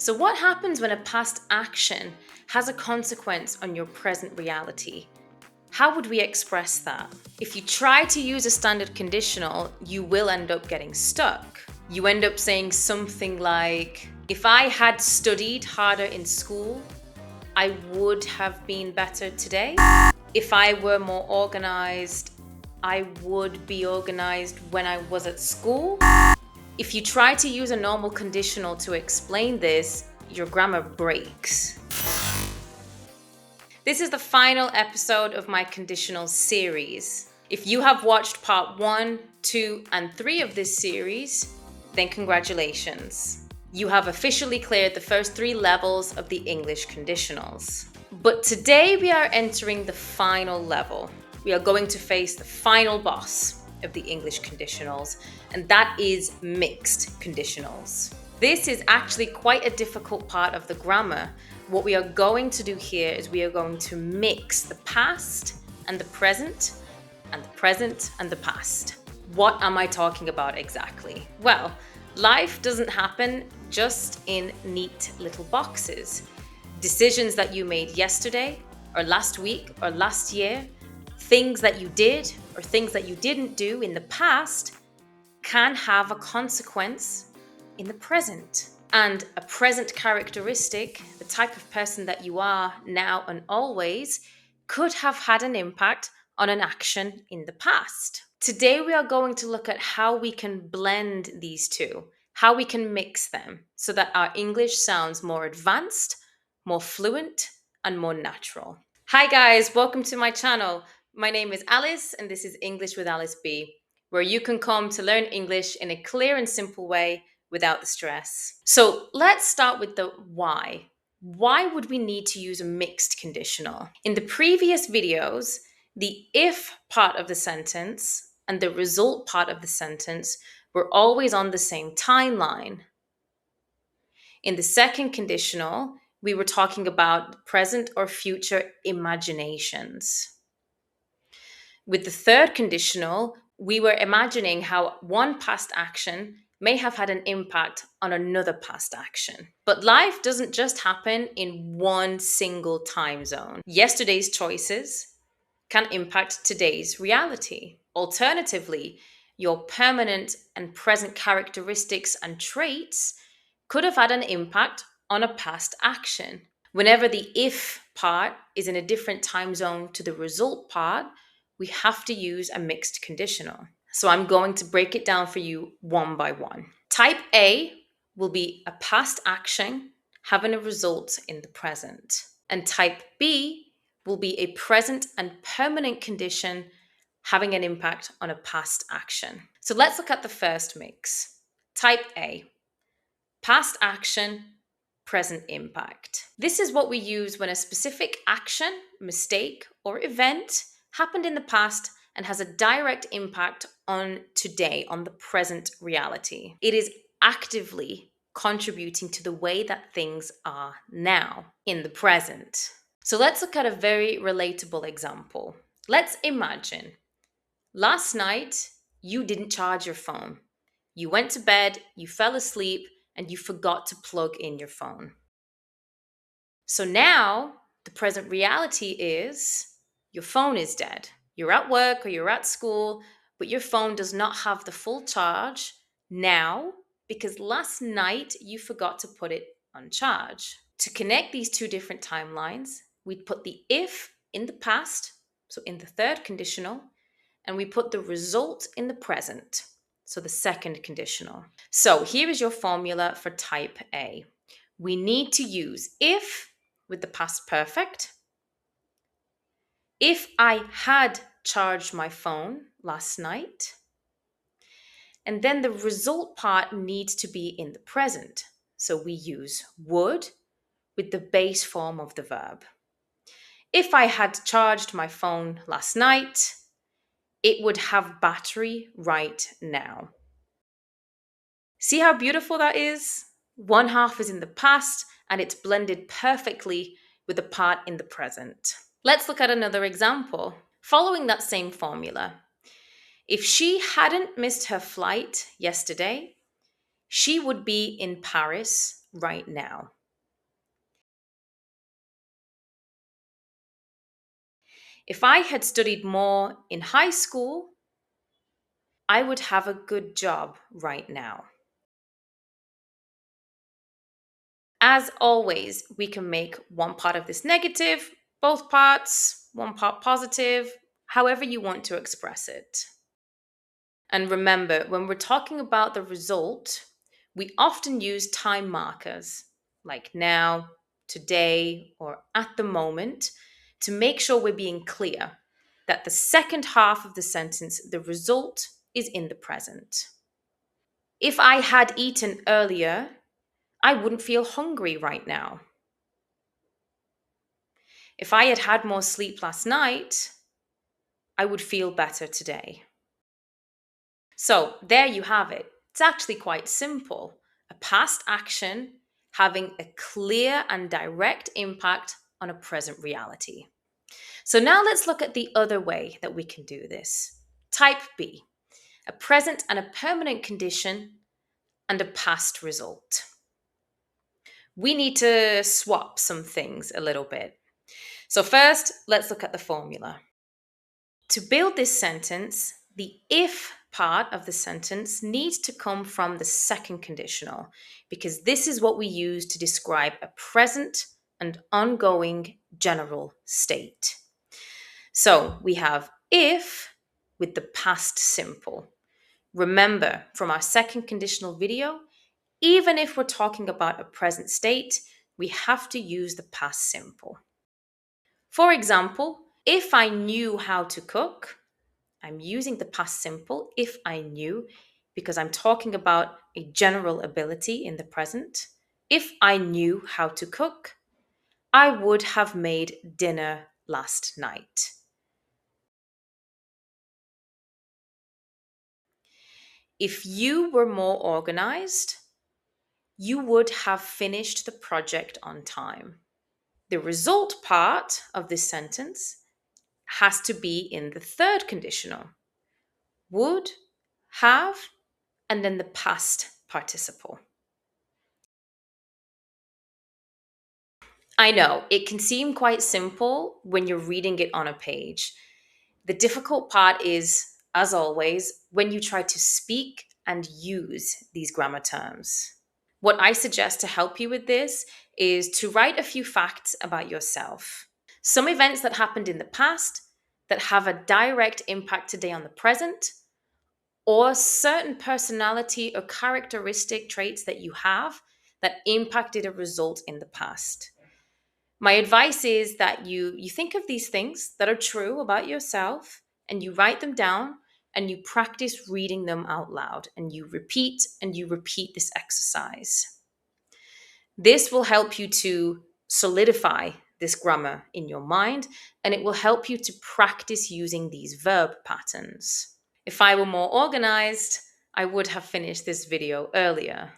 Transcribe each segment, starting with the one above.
So what happens when a past action has a consequence on your present reality? How would we express that? If you try to use a standard conditional, you will end up getting stuck. You end up saying something like, if I had studied harder in school, I would have been better today. If I were more organized, I would be organized when I was at school. If you try to use a normal conditional to explain this, your grammar breaks. This is the final episode of my Conditionals series. If you have watched part 1, 2, and 3 of this series, then congratulations. You have officially cleared the first 3 levels of the English conditionals. But today we are entering the final level. We are going to face the final boss of the English conditionals, and that is mixed conditionals. This is actually quite a difficult part of the grammar. What we are going to do here is we are going to mix the past and the present, and the present and the past. What am I talking about exactly? Well, life doesn't happen just in neat little boxes. Decisions that you made yesterday, or last week, or last year, things that you did or things that you didn't do in the past can have a consequence in the present. And a present characteristic, the type of person that you are now and always, could have had an impact on an action in the past. Today we are going to look at how we can blend these two, how we can mix them so that our English sounds more advanced, more fluent, and more natural. Hi guys, welcome to my channel. My name is Alice and this is English with Alice B, where you can come to learn English in a clear and simple way without the stress. So let's start with the why. Why would we need to use a mixed conditional? In the previous videos, the if part of the sentence and the result part of the sentence were always on the same timeline. In the second conditional, we were talking about present or future imaginations. With the third conditional, we were imagining how one past action may have had an impact on another past action. But life doesn't just happen in one single time zone. Yesterday's choices can impact today's reality. Alternatively, your permanent and present characteristics and traits could have had an impact on a past action. Whenever the if part is in a different time zone to the result part, we have to use a mixed conditional. So I'm going to break it down for you one by one. Type A will be a past action having a result in the present. And type B will be a present and permanent condition having an impact on a past action. So let's look at the first mix. Type A, past action, present impact. This is what we use when a specific action, mistake, or event happened in the past and has a direct impact on today, on the present reality. It is actively contributing to the way that things are now in the present. So let's look at a very relatable example. Let's imagine last night you didn't charge your phone. You went to bed, you fell asleep, and you forgot to plug in your phone. So now the present reality is your phone is dead. You're at work or you're at school, but your phone does not have the full charge now because last night you forgot to put it on charge. To connect these two different timelines, we'd put the if in the past, so in the third conditional, and we put the result in the present, so the second conditional. So here is your formula for type A. We need to use if with the past perfect. If I had charged my phone last night. And then the result part needs to be in the present. So we use would with the base form of the verb. If I had charged my phone last night, it would have battery right now. See how beautiful that is? One half is in the past and it's blended perfectly with the part in the present. Let's look at another example. Following that same formula, if she hadn't missed her flight yesterday, she would be in Paris right now. If I had studied more in high school, I would have a good job right now. As always, we can make one part of this negative, both parts, one part positive, however you want to express it. And remember, when we're talking about the result, we often use time markers like now, today, or at the moment to make sure we're being clear that the second half of the sentence, the result, is in the present. If I had eaten earlier, I wouldn't feel hungry right now. If I had had more sleep last night, I would feel better today. So there you have it. It's actually quite simple. A past action having a clear and direct impact on a present reality. So now let's look at the other way that we can do this. Type B, a present and a permanent condition and a past result. We need to swap some things a little bit. So first, let's look at the formula. To build this sentence, the if part of the sentence needs to come from the second conditional because this is what we use to describe a present and ongoing general state. So we have if with the past simple. Remember from our second conditional video, even if we're talking about a present state, we have to use the past simple. For example, if I knew how to cook, I'm using the past simple if I knew because I'm talking about a general ability in the present. If I knew how to cook, I would have made dinner last night. If you were more organized, you would have finished the project on time. The result part of this sentence has to be in the third conditional. Would, have, and then the past participle. I know, it can seem quite simple when you're reading it on a page. The difficult part is, as always, when you try to speak and use these grammar terms. What I suggest to help you with this is to write a few facts about yourself. Some events that happened in the past that have a direct impact today on the present, or certain personality or characteristic traits that you have that impacted a result in the past. My advice is that you think of these things that are true about yourself and you write them down and you practice reading them out loud and you repeat this exercise. This will help you to solidify this grammar in your mind and it will help you to practice using these verb patterns. If I were more organized, I would have finished this video earlier.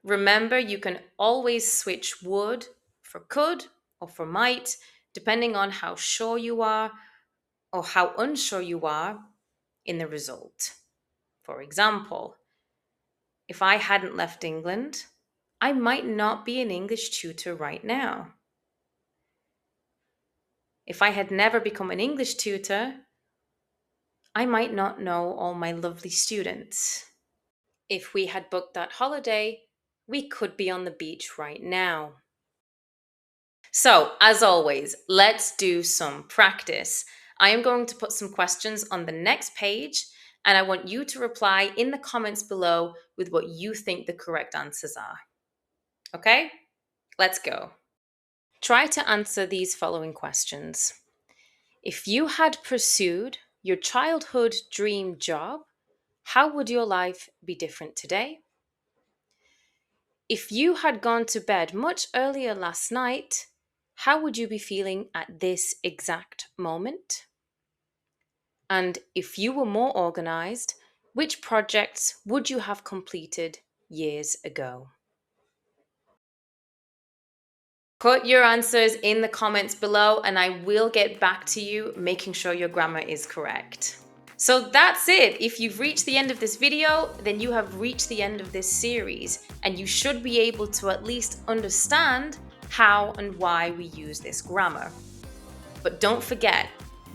Remember, you can always switch would for could or for might, depending on how sure you are or how unsure you are in the result. For example, if I hadn't left England, I might not be an English tutor right now. If I had never become an English tutor, I might not know all my lovely students. If we had booked that holiday, we could be on the beach right now. So, as always, let's do some practice. I am going to put some questions on the next page, and I want you to reply in the comments below with what you think the correct answers are. Okay? Let's go. Try to answer these following questions. If you had pursued your childhood dream job, how would your life be different today? If you had gone to bed much earlier last night, how would you be feeling at this exact moment? And if you were more organized, which projects would you have completed years ago? Put your answers in the comments below and I will get back to you, making sure your grammar is correct. So that's it. If you've reached the end of this video, then you have reached the end of this series, and you should be able to at least understand how and why we use this grammar. But don't forget,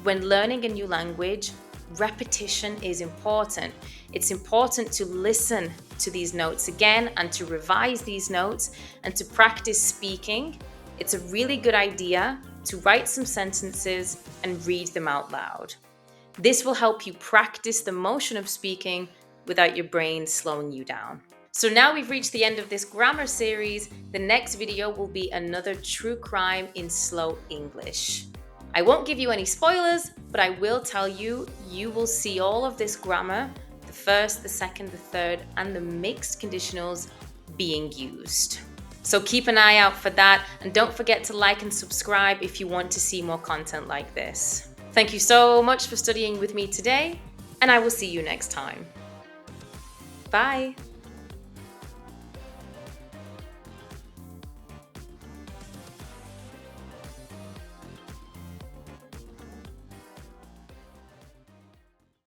when learning a new language, repetition is important. It's important to listen to these notes again and to revise these notes and to practice speaking. It's a really good idea to write some sentences and read them out loud. This will help you practice the motion of speaking without your brain slowing you down. So now we've reached the end of this grammar series. The next video will be another true crime in slow English. I won't give you any spoilers, but I will tell you, you will see all of this grammar, the first, the second, the third, and the mixed conditionals being used. So keep an eye out for that, and don't forget to like and subscribe if you want to see more content like this. Thank you so much for studying with me today, and I will see you next time. Bye.